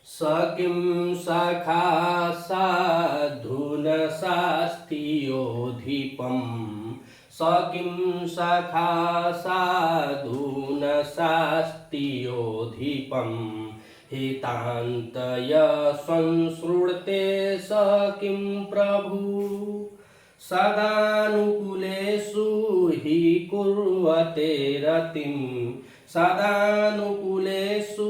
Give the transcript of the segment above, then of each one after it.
स किं सखा साधुन शास्त्रियोऽधिपम् स किं सखा साधुन शास्त्रियोऽधिपम् हितान्तय संसृणुते स किं प्रभु सदानुकूलेषु हि कुर्वते रतिं सदानुकूलेषु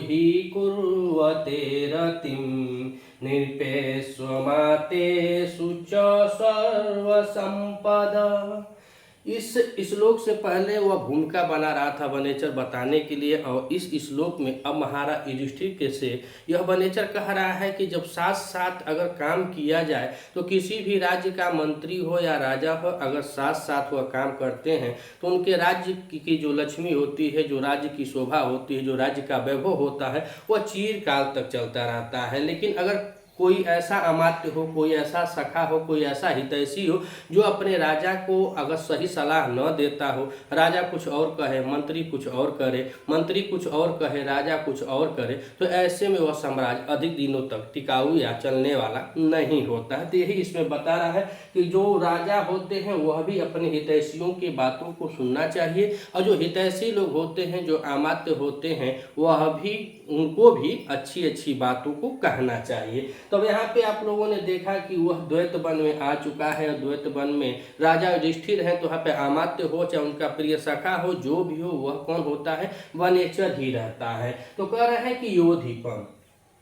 हि कुर्वते रतिं निरपेष्वमातेषु च सर्वसंपद। इस श्लोक से पहले वह भूमिका बना रहा था वनेचर बताने के लिए, और इस श्लोक में अब महाराज युधिष्ठिर के से यह वनेचर कह रहा है कि जब साथ साथ अगर काम किया जाए तो किसी भी राज्य का मंत्री हो या राजा हो, अगर साथ साथ वह काम करते हैं तो उनके राज्य की जो लक्ष्मी होती है, जो राज्य की शोभा होती है, जो राज्य का वैभव होता है, वह चिरकाल तक चलता रहता है। लेकिन अगर कोई ऐसा अमात्य हो, कोई ऐसा सखा हो, कोई ऐसा हितैषी हो जो अपने राजा को अगर सही सलाह न देता हो, राजा कुछ और कहे, मंत्री कुछ और करे, मंत्री कुछ और कहे, राजा कुछ और करे, तो ऐसे में वह साम्राज्य अधिक दिनों तक टिकाऊ या चलने वाला नहीं होता है। तो यही इसमें बता रहा है कि जो राजा होते हैं वह भी अपने हितैषियों की बातों को सुनना चाहिए, और जो हितैषी लोग होते हैं, जो अमात्य होते हैं, वह भी उनको भी अच्छी अच्छी बातों को कहना चाहिए। तो यहाँ पे आप लोगों ने देखा कि वह द्वैत वन में आ चुका है, और द्वैत वन में राजा युधिष्ठिर हैं, तो यहाँ पे अमात्य हो चाहे उनका प्रिय सखा हो, जो भी हो, वह कौन होता है? वनेचर ही रहता है। तो कह रहे हैं कि योधिपम,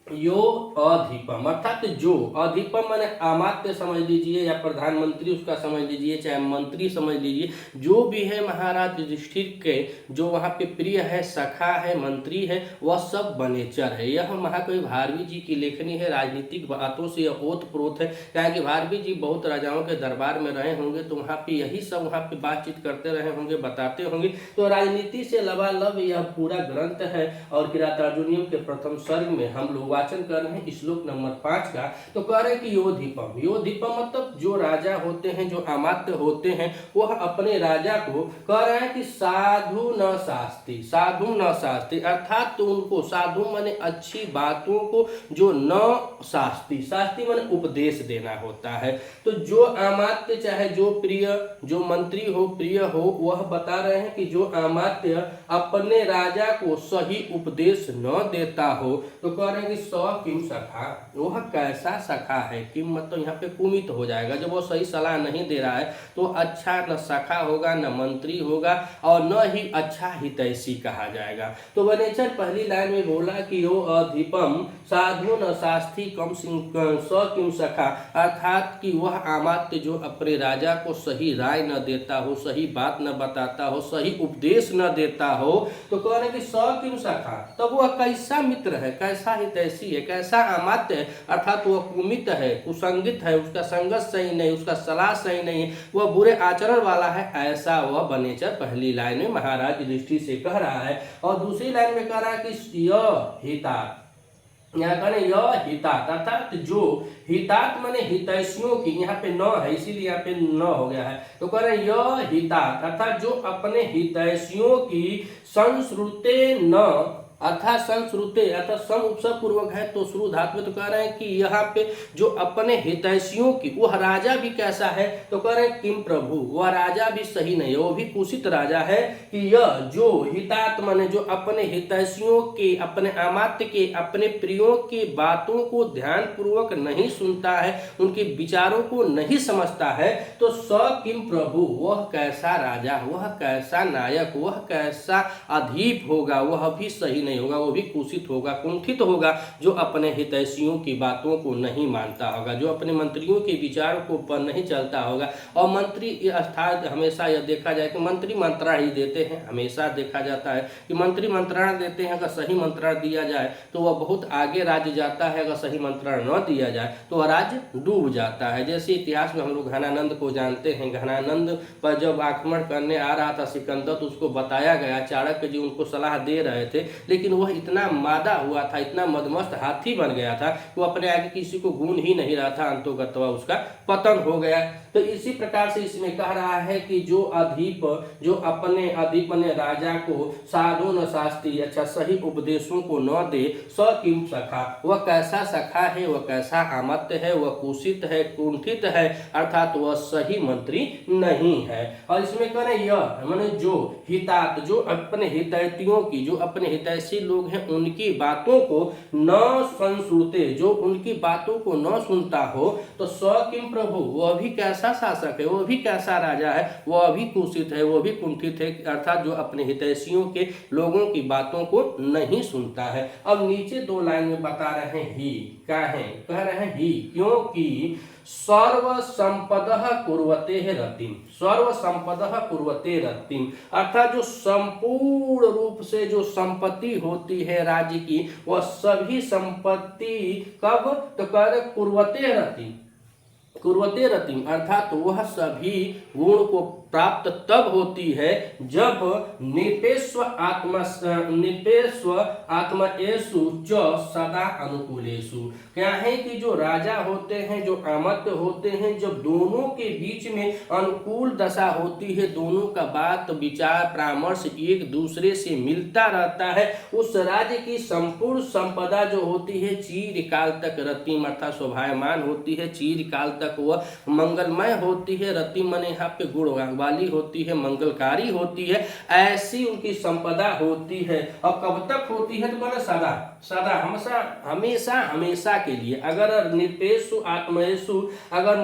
यो अधिपम, अर्थात जो अधिपम माने अमात्य समझ लीजिए या प्रधानमंत्री उसका समझ लीजिए, चाहे मंत्री समझ लीजिए, जो भी है महाराज युधिष्ठिर के जो वहाँ पे प्रिय है, सखा है, मंत्री है, वह सब वनेचर है। यह महाकवि भारवी जी की लेखनी है। राजनीतिक बातों से यह ओतप्रोत है, क्या कि भारवी जी बहुत राजाओं के दरबार में रहे होंगे, तो वहाँ पे यही सब वहाँ पे बातचीत करते रहे होंगे, बताते होंगे। तो राजनीति से लबालब यह पूरा ग्रंथ है। और किरातार्जुनीयम के प्रथम सर्ग में हम लोग वाचन कर रहे हैं श्लोक नंबर 5 का। तो कह रहे हैं कि योधिपम, योधिपम मतलब जो राजा होते हैं, जो अमात्य होते हैं, वह अपने राजा को कह रहे हैं कि साधु न शास्ति, साधु न शास्ति, अर्थात तो उनको साधु माने अच्छी बातों को, जो न शास्ति, शास्ति माने उपदेश देना होता है। तो जो अमात्य चाहे जो प्रिय, जो मंत्री हो, प्रिय हो, वह बता रहे हैं कि जो अमात्य अपने राजा को सही उपदेश न देता हो, तो कह रहे हैं कि स किम सखा, वह कैसा सखा है। किम मतलब यहाँ पे कुमित हो जाएगा, जब वो सही सलाह नहीं दे रहा है तो अच्छा न सखा होगा, न मंत्री होगा, और न ही अच्छा हितैषी कहा जाएगा। तो वनेचर पहली लाइन में बोला कि यो अधिपम साधु न शास्त्री कम स किम सखा, अर्थात कि वह अमात्य जो अपने राजा को सही राय न देता हो, सही बात न बताता हो, सही उपदेश न देता हो, तो कह रहे कि स किम सखा, तब वह कैसा मित्र है, कैसा हितैषी है, कैसा अमात्य है, अर्थात वह कुमित है, कुसंगित है, उसका संगत सही नहीं, उसका सलाह सही नहीं है, वह बुरे आचरण वाला है, ऐसा वह वनेचर पहली लाइन में महाराज युधिष्ठिर से कह रहा है। और दूसरी लाइन में कह रहा है कि यह हितात, यहाँ करें यह हितात, अर्थात जो हितात माने हितैषियों की, यहाँ पे न है इसीलिए यहाँ पे न हो गया है। तो कह रहे यह हितात, अर्थात जो अपने हितैषियों की संश्रुते न, अर्थात संश्रुते, अर्थात सम उपसर्ग पूर्वक है तो श्रु धातु में। तो कह रहे हैं कि यहाँ पे जो अपने हितैषियों की, वह राजा भी कैसा है, तो कह रहे हैं किम प्रभु, वह राजा भी सही नहीं है, वो भी कुशित राजा है। कि यह जो हितात माने जो अपने हितैषियों के, अपने अमात्य के, अपने प्रियों की बातों को ध्यान पूर्वक नहीं सुनता है, उनके विचारों को नहीं समझता है, तो स किम प्रभु, वह कैसा राजा, वह कैसा नायक, वह कैसा अधीप होगा, वह भी सही नहीं होगा, वो भी कुशित होगा, कुंठित होगा, जो अपने हितैषियों की बातों को नहीं मानता होगा, जो अपने मंत्रियों के विचारों को पर नहीं चलता होगा। और मंत्री अर्थात हमेशा यह देखा जाए कि मंत्री मंत्रणा ही देते हैं, हमेशा देखा जाता है कि मंत्री मंत्रणा देते हैं, अगर सही मंत्रणा दिया जाए तो वह बहुत आगे राज्य जाता है, अगर सही मंत्रणा न दिया जाए तो वह राज्य डूब जाता है। जैसे इतिहास में हम लोग घनानंद को जानते हैं, घनानंद पर जब आक्रमण करने आ रहा था सिकंदर, तो उसको बताया गया, चाणक्य जी उनको सलाह दे रहे थे, लेकिन वह इतना मादा हुआ था, इतना मदमस्त हाथी बन गया था, वो अपने आगे किसी को गुण ही नहीं रहा था, अंतोगत्वा उसका पतन हो गया। तो इसी प्रकार से इसमें कह रहा है कि जो अधिप ने राजा को साधु न शास्त्री, अच्छा सही उपदेशों को न दे, स किम सखा, वह कैसा सखा है, वह कैसा आमत्य है, वह कुशित है, कुंठित है, अर्थात वह सही मंत्री नहीं है। और इसमें कह रहे यह माने जो हितात, जो अपने हितैषियों की, जो अपने हितैषी लोग हैं उनकी बातों को न संसुते, जो उनकी बातों को न सुनता हो, तो स किम प्रभु, वह भी कैसा शासक है, वह भी कैसा राजा है, वह भी कुशित है, वह भी कुंठित है, अर्थात जो अपने हितैषियों के लोगों की बातों को नहीं सुनता है। अब नीचे 2 लाइन में बता रहे हैं ही, क्या है, कह रहे हैं ही, क्योंकि सर्व संपदः कुर्वते रतिम, सर्व संपदः कुर्वते रतिम, अर्थात जो संपूर्ण रूप से जो संपत्ति होती है राज्य की, वह सभी संपत्ति कब, तो कह रहे कुर्वते रतिम, कुर्वते रतिम, अर्थात वह सभी गुण को प्राप्त तब होती है जब निपेस्व आत्मएषु च सदा अनुकूलेषु, क्या है कि जो राजा होते हैं, जो अमर्त्य होते हैं, जब दोनों के बीच में अनुकूल दशा होती है, दोनों का बात विचार परामर्श एक दूसरे से मिलता रहता है, उस राज्य की संपूर्ण संपदा जो होती है चीरकाल तक रतिम, अर्थात शोभायमान होती है, चीरकाल तक वह मंगलमय होती है। रतिम माने यहाँ पे गुण वाली होती है, मंगलकारी होती है, ऐसी उनकी संपदा होती है। और कब तक होती है, तो बोले सदा, सदा, हमेशा, हमेशा, हमेशा के लिए। अगर निरपेक्षु आत्मयेषु, अगर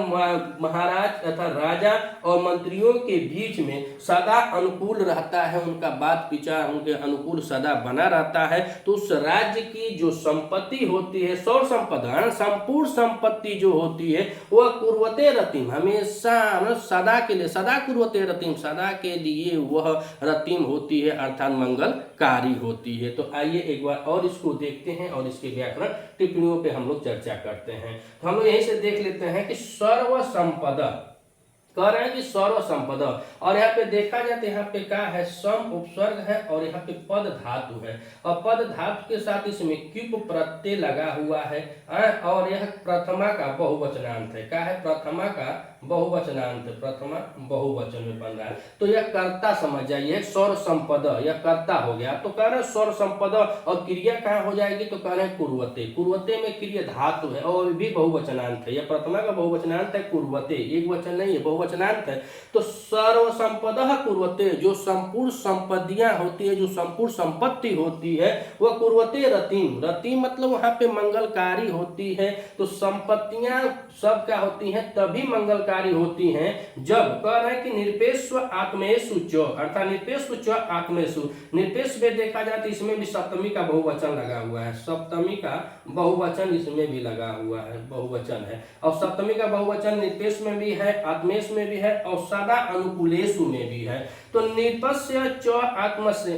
महाराज तथा राजा और मंत्रियों के बीच में सदा अनुकूल रहता है, उनका बात विचार उनके अनुकूल सदा बना रहता है, तो उस राज्य की जो संपत्ति होती है, सौर संपदा, संपूर्ण संपत्ति जो होती है, वह कुर्वते रतिम, हमेशा सदा के लिए, सदा कुर्वते रतिम, सदा के लिए वह रतिम होती है, अर्थात मंगलकारी होती है। तो आइए एक बार और इसको देखते हैं और इसके व्याकरण टिप्पणियों पे हम लोग चर्चा करते हैं। हम लोग यहीं से देख लेते हैं कि सर्व संपदा, कह रहे हैं कि सर्व संपदा, और यहाँ पे देखा जाए तो यहाँ पे क्या है, सम उपसर्ग है और यहाँ पे पद धातु है, और पद धातु के साथ इसमें क्युप प्रत्यय लगा हुआ है, और यह प्रथमा का बहुवचनांत है। क्या है, प्रथमा का बहुवचनांत, प्रथमा बहुवचन में बन रहा है, तो यह कर्ता समझ जाइए, सर्व संपदा, यह कर्ता हो गया। तो कह रहे हैं सर्व संपदा, और क्रिया कहाँ हो जाएगी, तो कह रहे हैं कुर्वते, कुर्वते में क्रिया धातु है और भी बहुवचनांत है, यह प्रथमा का बहुवचनांत है, कुर्वते, एक वचन नहीं है, बहुवचनांत है। तो सर्व संपदा कुर्वते, जो संपूर्ण संपत्तियां होती है, जो संपूर्ण संपत्ति होती है, वह कुर्वते रतिम, रतिम मतलब वहां पे मंगलकारी होती है। तो संपत्तियां सब क्या होती हैं, तभी मंगलकारी होती हैं जब, कह रहे हैं कि निरपेक्ष आत्मेषु च, अर्थात निरपेक्ष च आत्मेषु, निरपेक्ष में देखा जाए तो इसमें भी सप्तमी का बहुवचन लगा हुआ है, सप्तमी का बहुवचन इसमें भी लगा हुआ है, बहुवचन है, और सप्तमी का बहुवचन निरपेक्ष में भी है, आत्मेष में भी है, और सदा अनुकूलेषु में भी है। तो निरपस्य च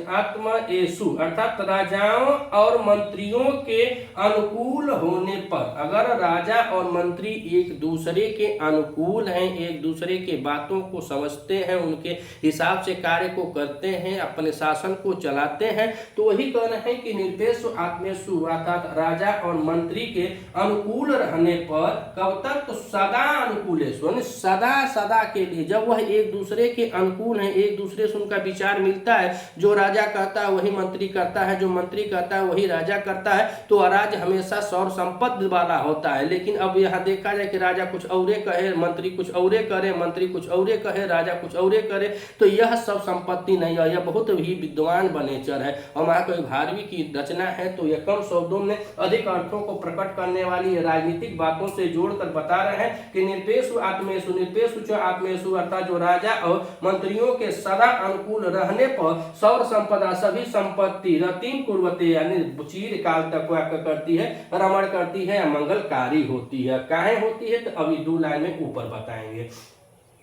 आत्मएषु, अर्थात राजाओं और मंत्रियों के अनुकूल होने पर, अगर राजा और मंत्री एक दूसरे के अनुकूल हैं, एक दूसरे के बातों को समझते हैं, उनके हिसाब से कार्य को करते हैं, अपने शासन को चलाते हैं, तो वही कह रहे हैं कि निरपेक्ष आत्मेषु, अर्थात राजा और मंत्री के अनुकूल रहने पर, कब तक, तो सदा अनुकूलेषु, सदा सदा के लिए, जब वह एक दूसरे के अनुकूल हैं, एक दूसरे से उनका विचार मिलता है, जो राजा कहता है वही मंत्री करता है, जो मंत्री कहता है वही राजा करता है, तो राज्य हमेशा सौर संपत्ति वाला होता है। लेकिन अब यहाँ देखा जाए कि राजा कुछ औरे कहे, मंत्री कुछ औरे करे, मंत्री कुछ औरे कहे, राजा कुछ औरे करे, तो यह सब संपत्ति नहीं है, यह बहुत ही विद्वान बनेचर है। और वहाँ कोई भारवी की रचना है, तो यह कम शब्दों में अधिक अर्थों को प्रकट करने वाली राजनीतिक बातों से जोड़कर बता रहे हैं कि निरपेक्ष आत्मेषु, निरपेक्ष आत्मेषु, अर्थात जो राजा और मंत्रियों के सदा अनुकूल रहने पर सौर संपदा, सभी संपत्ति रतिम कुर्वते, यानी चीरकाल तक वह करती है, रमण करती है, मंगलकारी होती है। काहे होती है, तो अभी 2 लाइन में ऊपर बताएंगे।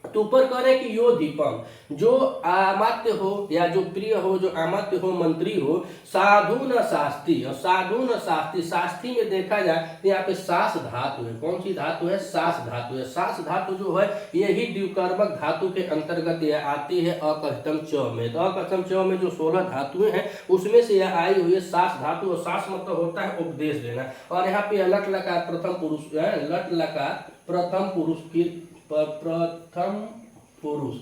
तो ऊपर कह रहे हैं कि यो दीपम, जो अमात्य हो या जो प्रिय हो, जो अमात्य हो, मंत्री हो, साधु न शास्त्री, और साधु न शास्त्री, शास्त्री में देखा जाए तो यहाँ पे सास धातु है। कौन सी धातु है? सास धातु है। सास धातु जो है यही द्विकर्मक धातु के अंतर्गत यह आती है अकथम च में। तो अकथम च में जो 16 धातुएं हैं उसमें से यह आई हुई है सास धातु, और सास मतलब होता है उपदेश देना। और यहाँ पे लट लकार प्रथम पुरुष, लट लकार प्रथम पुरुष की प्रथम पुरुष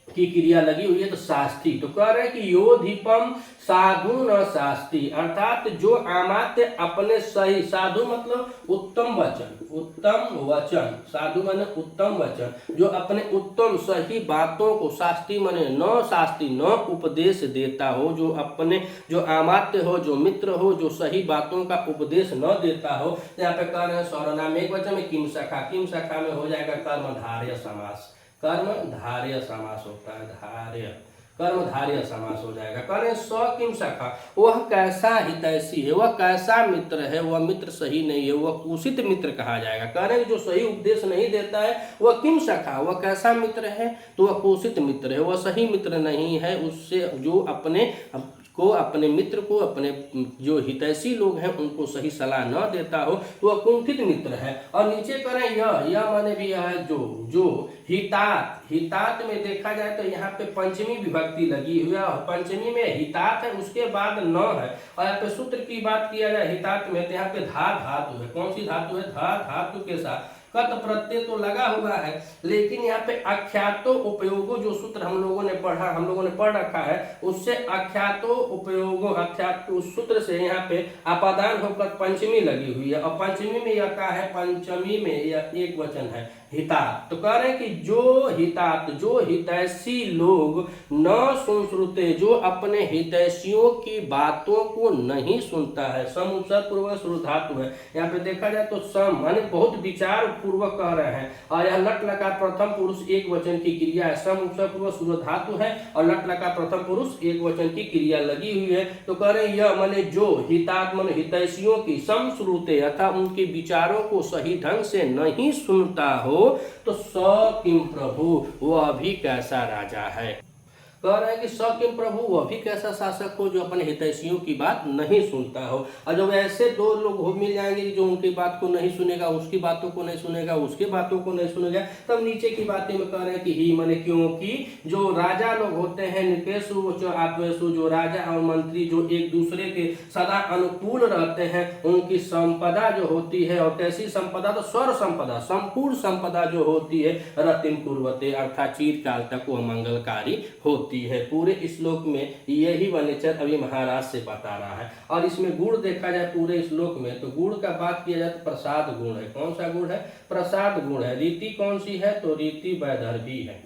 की क्रिया लगी हुई है तो शास्त्री। तो कह रहे हैं कि यो दीपम साधु न शास्त्री, अर्थात जो अमात्य अपने सही, साधु मतलब उत्तम वचन, उत्तम वचन, साधु माने उत्तम वचन, जो अपने उत्तम सही बातों को, शास्त्री माने न शास्त्री न उपदेश देता हो, जो अपने जो अमात्य हो, जो मित्र हो, जो सही बातों का उपदेश न देता हो। यहाँ पे कह रहे हैं सर्वनाम एक वचन में किम शाखा, किम शाखा में हो जाएगा कर्मधारय समास, कर्मधारय समास होता है, धार्य कर्मधारय समास हो जाएगा। कह रहे हैं स किम शाखा, वह कैसा हितैषी है, वह कैसा मित्र है, वह मित्र सही नहीं है, वह कुशित मित्र कहा जाएगा। कह रहे हैं जो सही उपदेश नहीं देता है वह किम शाखा, वह कैसा मित्र है, तो वह कुशित मित्र है, वह सही मित्र नहीं है। उससे जो अपने अपने मित्र को, अपने जो हितैषी लोग हैं उनको सही सलाह न देता हो तो वह कुंठित मित्र है। और नीचे करें यह माने भी यह है जो हितात, हितात में देखा जाए तो यहाँ पे पंचमी विभक्ति लगी हुई है, पंचमी में हितात है, उसके बाद न है। और यहाँ पे सूत्र की बात किया जाए हितात में तो यहाँ पे धा धातु है। कौन सी धातु है? धा धातु के साथ कत प्रत्यय तो लगा हुआ है, लेकिन यहाँ पे अख्यातो उपयोगो जो सूत्र हम लोगों ने पढ़ रखा है, उससे अख्यातो उपयोगो, अख्यात उस सूत्र से यहाँ पे अपादान होकर पंचमी लगी हुई है। और पंचमी में यह क्या है? पंचमी में यह एक वचन है हितात। तो कह रहे हैं कि जो हितात, जो हितैषी लोग न सुनश्रुते, जो अपने हितैषियों की बातों को नहीं सुनता है। सम उपसर्ग पूर्वक शुरू धातु है। यहाँ पे देखा जाए तो सम माने बहुत विचार पूर्वक कह रहे हैं, और यह लट लकार प्रथम पुरुष एक वचन की क्रिया है। सम उपसर्ग पूर्वक शुरू धातु है और लट लकार प्रथम पुरुष एक वचन की क्रिया लगी हुई है। तो कह रहे हैं यह माने जो हितात माने हितैषियों की, सम श्रुते अर्थात उनके विचारों को सही ढंग से नहीं सुनता हो तो स किम प्रभु, वह भी कैसा राजा है। कह रहे हैं कि स किम प्रभु, वह भी कैसा शासक हो जो अपने हितैषियों की बात नहीं सुनता हो। और जब ऐसे दो लोग मिल जाएंगे जो उनकी बात को नहीं सुनेगा, उसकी बातों को नहीं सुनेगा, उसकी बातों को नहीं सुनेगा, तब नीचे की बातें में कह रहे हैं कि ही माने क्योंकि जो राजा लोग होते हैं निकेशु आत्मेशु, जो राजा और मंत्री जो एक दूसरे के सदा अनुकूल रहते हैं, उनकी संपदा जो होती है, और कैसी संपदा? तो स्वर संपदा, संपूर्ण संपदा जो होती है रतिम कुर्वते अर्थात चिरकाल तक वह मंगलकारी होती है। पूरे श्लोक में यही वनेचर अभी महाराज से बता रहा है। और इसमें गुण देखा जाए पूरे श्लोक में तो गुण का बात किया जाए तो प्रसाद गुण है। कौन सा गुण है? प्रसाद गुण है। रीति कौन सी है? तो रीति वैदर्भी है,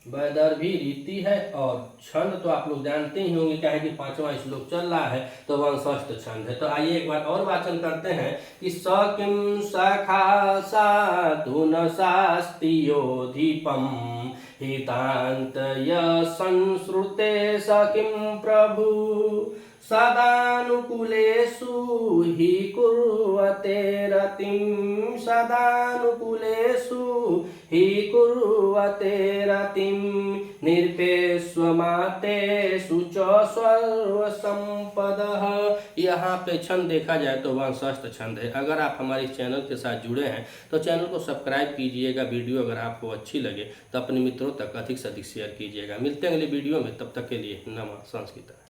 वैदर्भी रीति है। और छंद तो आप लोग जानते ही होंगे, क्या है कि 5वां श्लोक चल रहा है तो वंशस्थ छंद है। तो आइए एक बार और वाचन करते हैं कि स किम सखा साधु न शास्त्रियो दीपम हितांत संश्रुते स किम प्रभु सदानुकूलेषु हि कुर्वते रतिं, सदानुकूलेषु हि कुर्वते रतिं, निरपेष्वमातेषु च सर्वसंपदः। यहाँ पे छंद देखा जाए तो वंशस्थ छंद है। अगर आप हमारे चैनल के साथ जुड़े हैं तो चैनल को सब्सक्राइब कीजिएगा। वीडियो अगर आपको अच्छी लगे तो अपने मित्रों तक अधिक से अधिक शेयर कीजिएगा। मिलते हैं अगले वीडियो में, तब तक के लिए नमः संस्कृत।